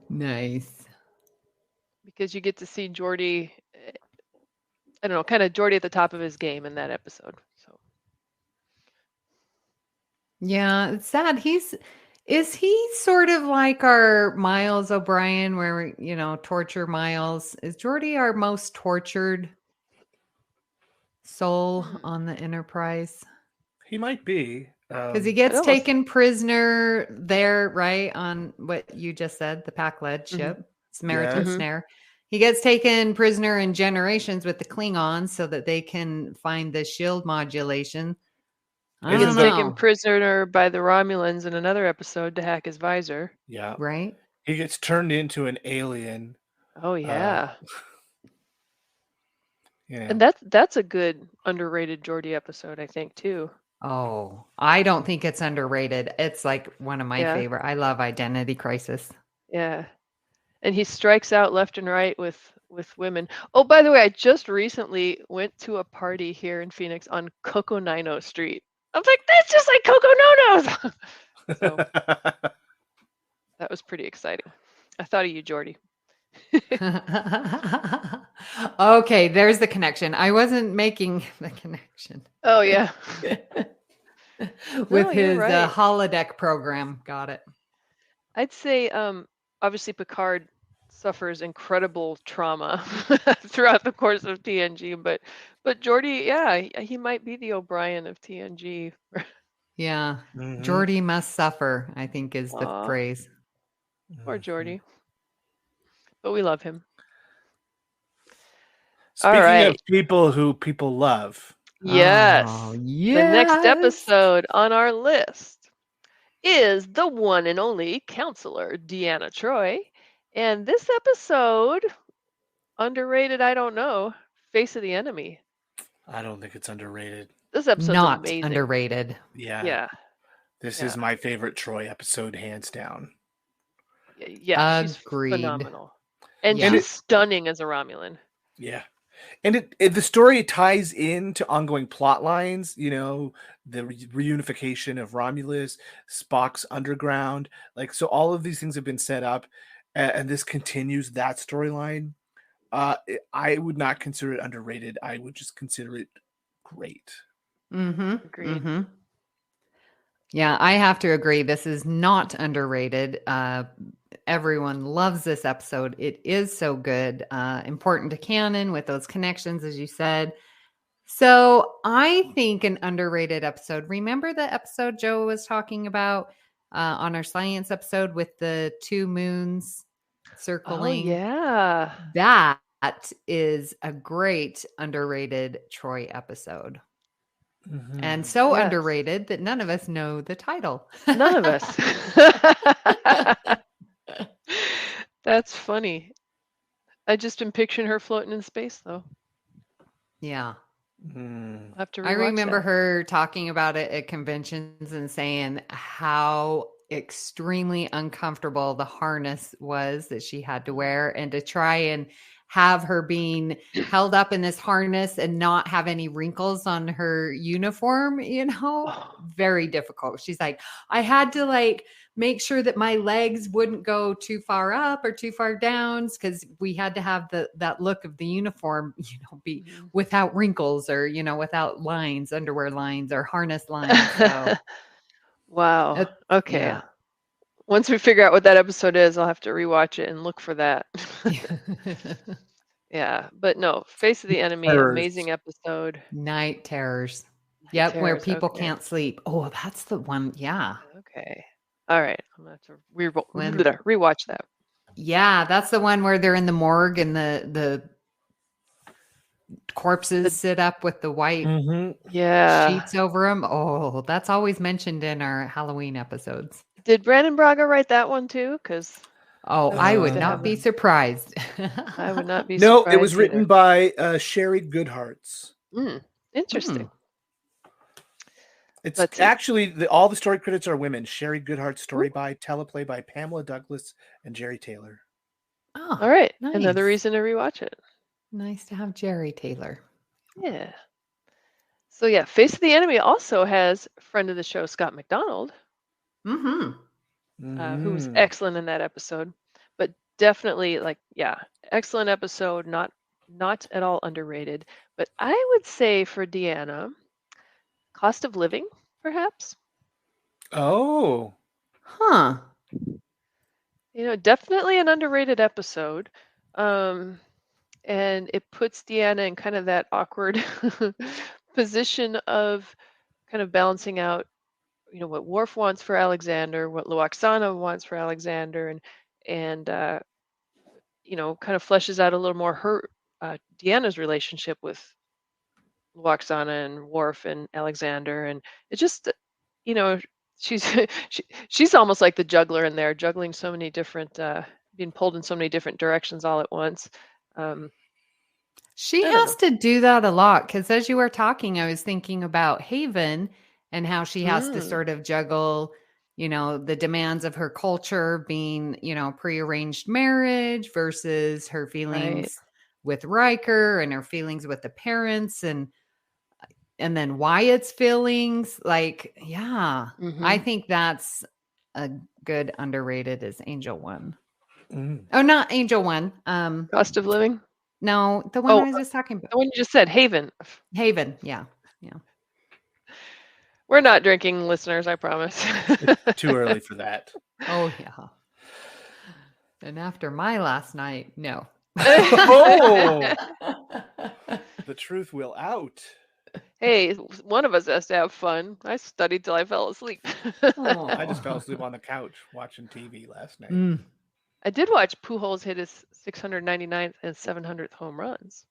Nice. Because you get to see Geordi, I don't know, kind of Geordi at the top of his game in that episode. So yeah, it's sad. Is he sort of like our Miles O'Brien where, torture Miles? Is Geordi our most tortured soul on the Enterprise? He might be. Because he gets taken prisoner there, right? On what you just said, the Pack-led ship, Samaritan Snare. He gets taken prisoner in Generations with the Klingons so that they can find the shield modulation. He gets taken prisoner by the Romulans in another episode to hack his visor. Yeah. Right? He gets turned into an alien. Oh, yeah. Yeah. And that's a good underrated Geordi episode, I think, too. Oh, I don't think it's underrated. It's like one of my favorite. I love Identity Crisis. Yeah. And he strikes out left and right with women. Oh, by the way, I just recently went to a party here in Phoenix on Coco Nino Street. I was like, that's just like Coco Nono's. So that was pretty exciting. I thought of you, Geordi. Okay, there's the connection. I wasn't making the connection. Oh, yeah. With his holodeck program. Got it. I'd say, obviously, Picard suffers incredible trauma throughout the course of TNG, but Geordi, he might be the O'Brien of TNG. Yeah. Geordi must suffer, I think is the phrase. Poor Geordi. But we love him. Speaking of people who people love. Yes. Oh, yes. The next episode on our list is the one and only counselor, Deanna Troi. And this episode, underrated, I don't know, Face of the Enemy. I don't think it's underrated. This episode's not amazing. Underrated. Yeah. This is my favorite Troi episode, hands down. Yeah, she's phenomenal. And she's stunning as a Romulan. Yeah. And the story ties into ongoing plot lines, the reunification of Romulus, Spock's underground. So all of these things have been set up, and this continues that storyline. I would not consider it underrated. I would just consider it great. Mm-hmm. Agreed. Mm-hmm. Yeah, I have to agree. This is not underrated. Everyone loves this episode. It is so good. Important to canon with those connections, as you said. So I think an underrated episode. Remember the episode Joe was talking about on our science episode with the 2 moons circling? Oh, yeah. That is a great underrated Troy episode. Mhm. And so Yes. underrated that none of us know the title. None of us. That's funny. I just been picturing her floating in space, though. Yeah. Mm. I'll have to rewatch I remember that. her talking about it at conventions and saying how extremely uncomfortable the harness was that she had to wear, and to try and have her being held up in this harness and not have any wrinkles on her uniform, very difficult. She's like, I had to make sure that my legs wouldn't go too far up or too far down, because we had to have that look of the uniform, be without wrinkles or, without lines, underwear lines or harness lines. So Wow. Okay. yeah. Once we figure out what that episode is, I'll have to rewatch it and look for that. Yeah, but no, Face of the Enemy, Terrors. amazing episode. Night Terrors. Yep, where Terrors, people okay. can't sleep. Oh, that's the one. Yeah. Okay. All right. I'm going to have to When- rewatch that. Yeah, that's the one where they're in the morgue and the corpses sit up with the white Mhm. Yeah. sheets over them. Oh, that's always mentioned in our Halloween episodes. Did Brandon Braga write that one too? Because Oh, That I seems would to not have be a- surprised. I would not be No, surprised. it was written either. by Sherry Goodharts. Interesting. It's Let's see. actually all the story credits are women. Sherry Goodhart, story by, teleplay by Pamela Douglas and Jerry Taylor. Oh, All right. nice. Another reason to rewatch it. Nice to have Jerry Taylor. Yeah. So yeah, Face of the Enemy also has friend of the show Scott McDonald, Mm-hmm. who was excellent in that episode. But definitely, excellent episode. Not at all underrated. But I would say for Deanna, Cost of Living, perhaps. Oh. Huh. Definitely an underrated episode. And it puts Deanna in kind of that awkward position of kind of balancing out, what Worf wants for Alexander, what Luoxana wants for Alexander, and kind of fleshes out a little more her Deanna's relationship with Luoxana and Worf and Alexander, and it just, she's she's almost like the juggler in there, juggling so many different, being pulled in so many different directions all at once. She I don't has to do that a lot, because as you were talking, I was thinking about Haven and how she has to sort of juggle, the demands of her culture being, prearranged marriage versus her feelings with Riker and her feelings with the parents and then Wyatt's feelings. I think that's a good underrated as Angel One. Oh, not Angel One. Cost of Living. No, the one I was just talking about. The one you just said, Haven. Haven, yeah. We're not drinking, listeners, I promise. It's too early for that. Oh, yeah. And after my last night, no. Oh, the truth will out. Hey, one of us has to have fun. I studied till I fell asleep. I just fell asleep on the couch watching TV last night. I did watch Pujols hit his 699th and 700th home runs.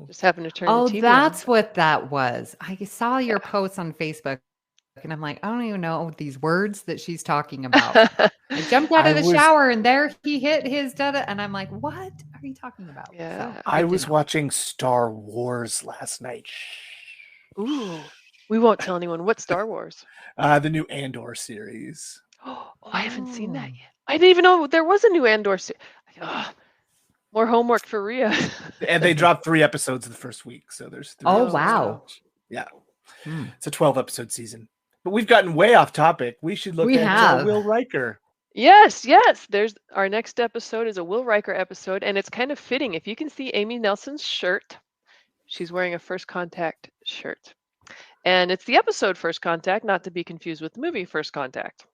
Just happened to turn the TV that's on. what that was. I saw your posts on Facebook, and I'm like, I don't even know these words that she's talking about. I jumped out of the shower, and there he hit his da-da, and I'm like, what are you talking about? Yeah. So, I was watching Star Wars last night. Ooh, we won't tell anyone. What Star Wars? The new Andor series. Oh, I haven't seen that yet. I didn't even know there was a new Andor series. More homework for Rhea. And they dropped 3 episodes in the first week, so there's 3 Oh, episodes wow. now. Yeah. It's a 12-episode season. But we've gotten way off topic. We should look at Will Riker. Yes. There's our next episode is a Will Riker episode, and it's kind of fitting. If you can see Amy Nelson's shirt, she's wearing a First Contact shirt. And it's the episode First Contact, not to be confused with the movie First Contact.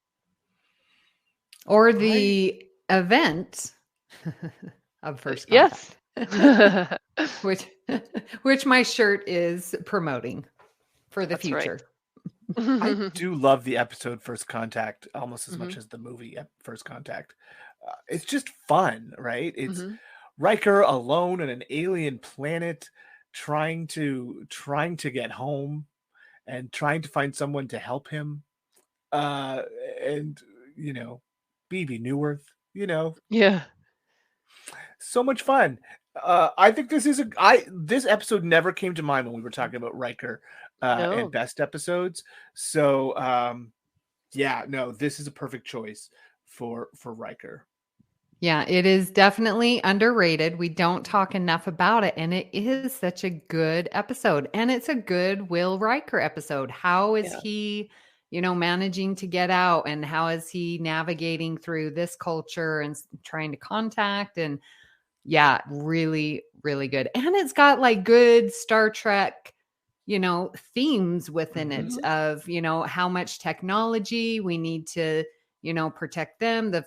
Or the event of First Contact. Yes. which my shirt is promoting for the That's right. future. I do love the episode First Contact almost as Mm-hmm. much as the movie First Contact. It's just fun, right? It's Mhm. Riker alone on an alien planet, trying to get home and trying to find someone to help him. And BB Newirth, Yeah. so much fun. I think this is this episode never came to mind when we were talking about Riker No. and best episodes. So this is a perfect choice for Riker. Yeah, it is definitely underrated. We don't talk enough about it, and it is such a good episode. And it's a good Will Riker episode. How is he, managing to get out, and how is he navigating through this culture and trying to contact? And yeah, really, really good. And it's got like good Star Trek, themes within it of, how much technology we need to protect them, the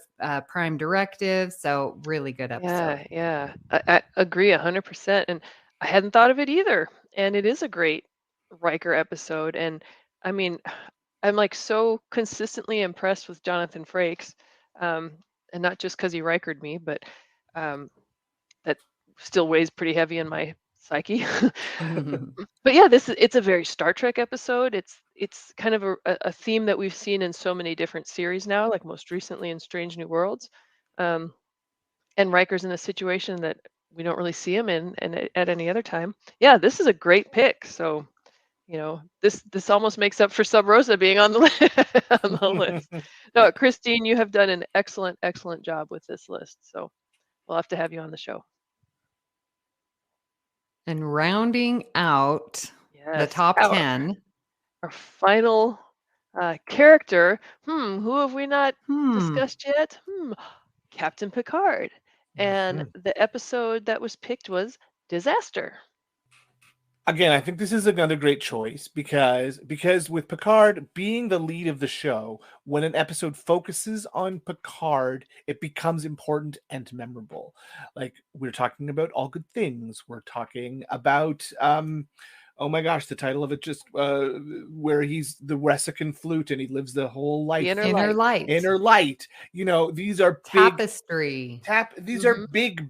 prime directive. So really good episode. Yeah. I agree 100%. And I hadn't thought of it either. And it is a great Riker episode. And I mean, I'm like so consistently impressed with Jonathan Frakes. And not just because he Rikered me, but that still weighs pretty heavy in my psyche. But yeah, it's a very Star Trek episode. It's kind of a theme that we've seen in so many different series now, like most recently in Strange New Worlds. And Riker's in a situation that we don't really see him in and at any other time. Yeah, this is a great pick. So, this almost makes up for Sub Rosa being on the list. No, Christine, you have done an excellent job with this list. So we'll have to have you on the show. And rounding out the top 10. Our final character. Who have we not discussed yet? Captain Picard. And the episode that was picked was Disaster. Again, I think this is another great choice because with Picard being the lead of the show, when an episode focuses on Picard, it becomes important and memorable. Like we're talking about All Good Things. We're talking about oh my gosh, the title of it just where he's the Resican flute and he lives the whole life. The Inner Light. Inner Light. These are Tapestry. These are big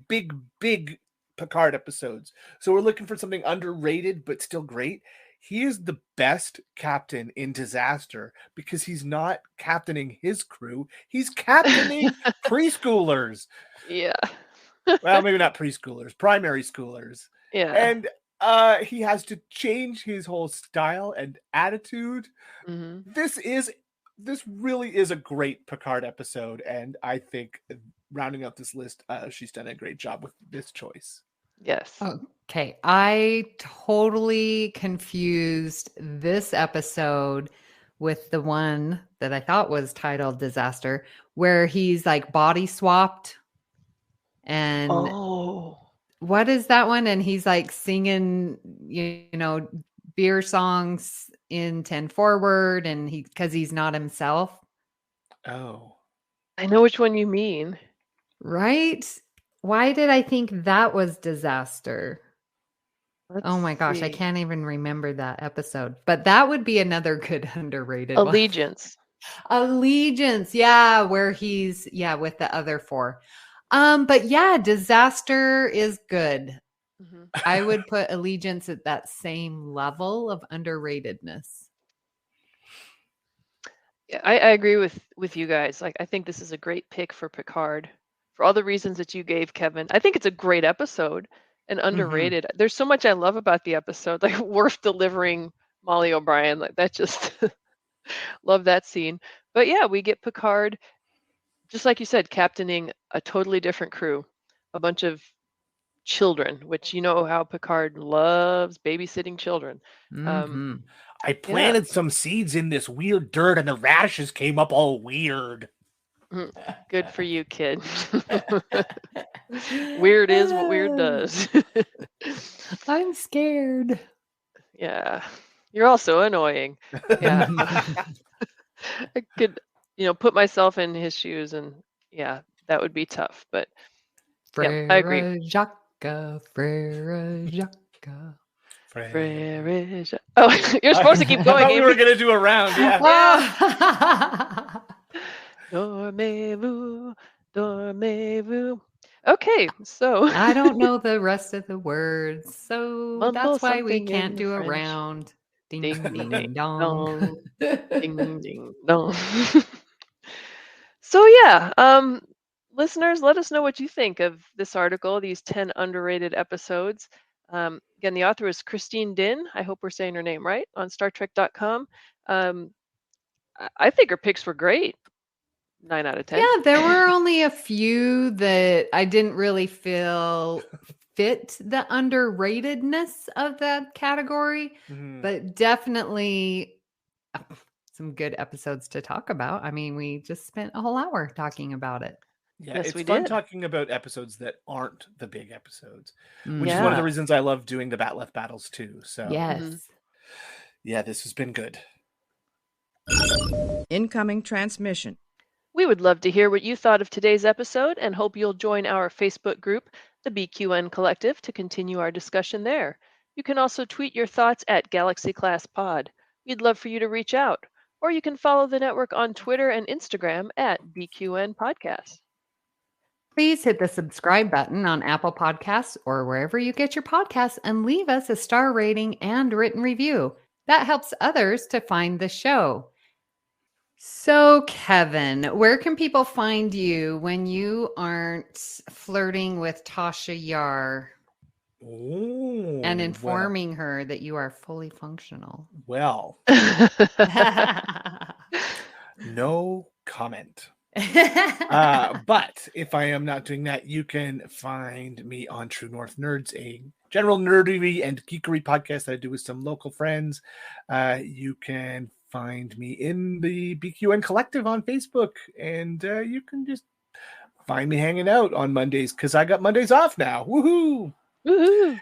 Picard episodes. So we're looking for something underrated but still great. He is the best captain in Disaster because he's not captaining his crew. He's captaining preschoolers. Yeah. Well, maybe not preschoolers, primary schoolers. Yeah. And he has to change his whole style and attitude. This really is a great Picard episode, and I think rounding out this list, she's done a great job with this choice. Yes. Okay. I totally confused this episode with the one that I thought was titled Disaster, where he's like body swapped. And what is that one? And he's like singing, beer songs in 10 Forward, and because he's not himself. Oh, I know which one you mean. Right? Why did I think that was Disaster? Oh my gosh, I see. can't even remember that episode. But that would be another good underrated Allegiance. one. Allegiance, yeah, where he's with the other four. But yeah, Disaster is good. I would put Allegiance at that same level of underratedness. Yeah, I agree with you guys. Like, I think this is a great pick for Picard for all the reasons that you gave, Kevin. I think it's a great episode and underrated. There's so much I love about the episode, like Worf delivering Molly O'Brien, like that. Just love that scene. But yeah, we get Picard, just like you said, captaining a totally different crew, a bunch of children, which you know how Picard loves babysitting children. I planted some seeds in this weird dirt and the radishes came up all weird. Good for you, kid. Weird is what weird does. I'm scared. Yeah. You're also annoying. Yeah. I could, put myself in his shoes, and yeah, that would be tough. But yeah, I agree. Frere Jacques. Oh, you're supposed to keep going. I thought we were going to do a round. Yeah. Dormez-vous, dormez-vous. Okay, so I don't know the rest of the words, so Mumble that's why we something can't in do a French. round. Ding, Ding, ding, ding, dong. ding, ding, dong. So yeah, listeners, let us know what you think of this article, these 10 underrated episodes. Again, the author is Christine Din. I hope we're saying her name right, on StarTrek.com. I think her picks were great. 9 out of 10. Yeah, there were only a few that I didn't really feel fit the underratedness of that category, but definitely some good episodes to talk about. I mean, we just spent a whole hour talking about it. Yeah, Yes, it's we fun did. talking about episodes that aren't the big episodes, which is one of the reasons I love doing the Bat Left battles too. So Yes. yeah, this has been good. Incoming transmission. We would love to hear what you thought of today's episode and hope you'll join our Facebook group, the BQN Collective, to continue our discussion there. You can also tweet your thoughts at Galaxy Class Pod. We'd love for you to reach out, or you can follow the network on Twitter and Instagram at BQN Podcast. Please hit the subscribe button on Apple Podcasts or wherever you get your podcasts and leave us a star rating and written review. That helps others to find the show. So, Kevin, where can people find you when you aren't flirting with Tasha Yar and informing her that you are fully functional? Well, no comment. But if I am not doing that, you can find me on True North Nerds, a general nerdery and geekery podcast that I do with some local friends. You can find me in the BQN Collective on Facebook, and you can just find me hanging out on Mondays because I got Mondays off now. Woohoo! Woohoo!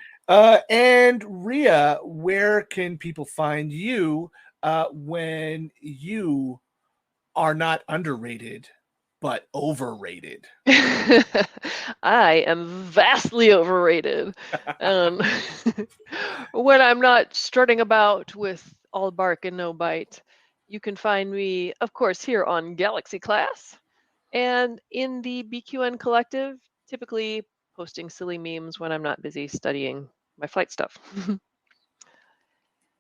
And Rhea, where can people find you when you are not underrated but overrated? I am vastly overrated. When I'm not strutting about with all bark and no bite, you can find me, of course, here on Galaxy Class and in the BQN Collective, typically posting silly memes when I'm not busy studying my flight stuff.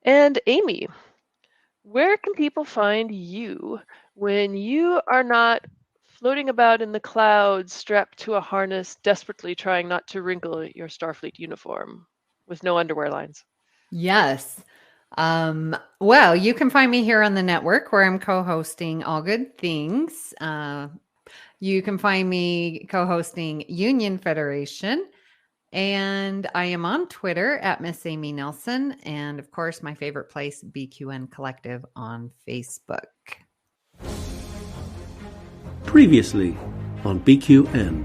And Amy, where can people find you when you are not floating about in the clouds, strapped to a harness, desperately trying not to wrinkle your Starfleet uniform with no underwear lines? Yes. Well, you can find me here on the network where I'm co-hosting All Good Things. You can find me co-hosting Union Federation. And I am on Twitter at Miss Amy Nelson. And of course, my favorite place, BQN Collective on Facebook. Previously on BQN.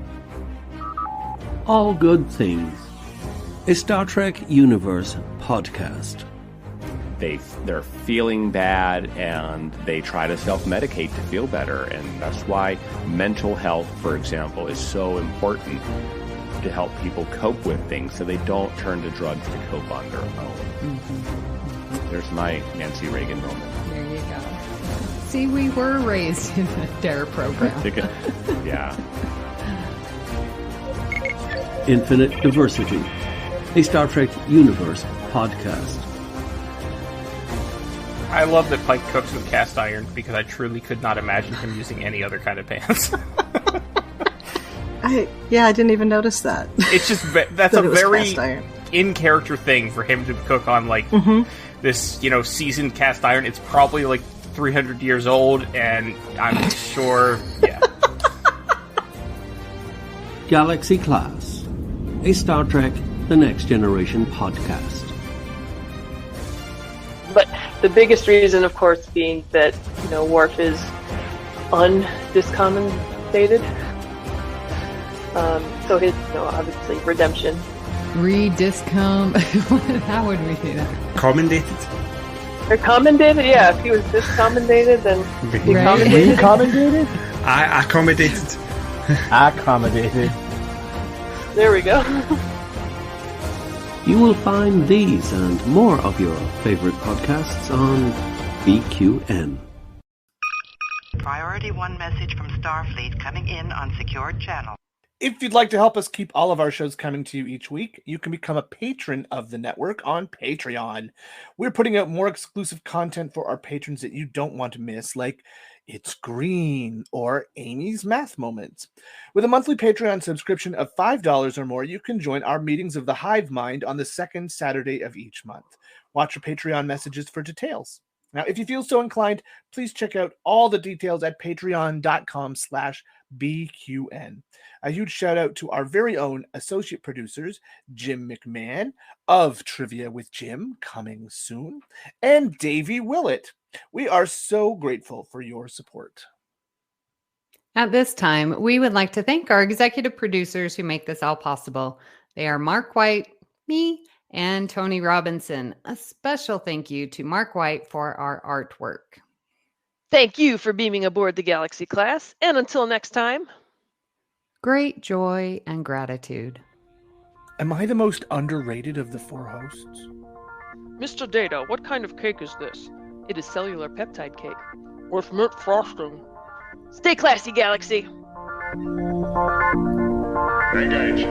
All Good Things, a Star Trek Universe podcast. They're feeling bad and they try to self-medicate to feel better. And that's why mental health, for example, is so important to help people cope with things so they don't turn to drugs to cope on their own. There's my Nancy Reagan moment. There you go. See, we were raised in the DARE program. Yeah. Infinite Diversity, a Star Trek Universe podcast. I love that Pike cooks with cast iron because I truly could not imagine him using any other kind of pans. I didn't even notice that. It's just that's a very in character thing for him to cook on this, seasoned cast iron. It's probably like 300 years old, and I'm sure, yeah. Galaxy Class, a Star Trek The Next Generation podcast. But the biggest reason, of course, being that, Worf is undiscompensated. So his, obviously, redemption. How would we do that? Commendated? Or commendated? Yeah, if he was discommendated, then Right. Accommodated? I accommodated. Accommodated. There we go. You will find these and more of your favorite podcasts on BQN. Priority 1 message from Starfleet coming in on secured channel. If you'd like to help us keep all of our shows coming to you each week, you can become a patron of the network on Patreon. We're putting out more exclusive content for our patrons that you don't want to miss, like It's Green or Amy's Math Moments. With a monthly Patreon subscription of $5 or more, you can join our meetings of the Hive Mind on the second Saturday of each month. Watch your Patreon messages for details. Now, if you feel so inclined, please check out all the details at patreon.com/BQN. A huge shout out to our very own associate producers, Jim McMahon of Trivia with Jim, coming soon, and Davey Willett. We are so grateful for your support. At this time, we would like to thank our executive producers who make this all possible. They are Mark White, me, and Tony Robinson. A special thank you to Mark White for our artwork. Thank you for beaming aboard the Galaxy class, and until next time, great joy and gratitude. Am I the most underrated of the four hosts? Mr. Data, what kind of cake is this? It is cellular peptide cake. With mint frosting. Stay classy, Galaxy. Engage.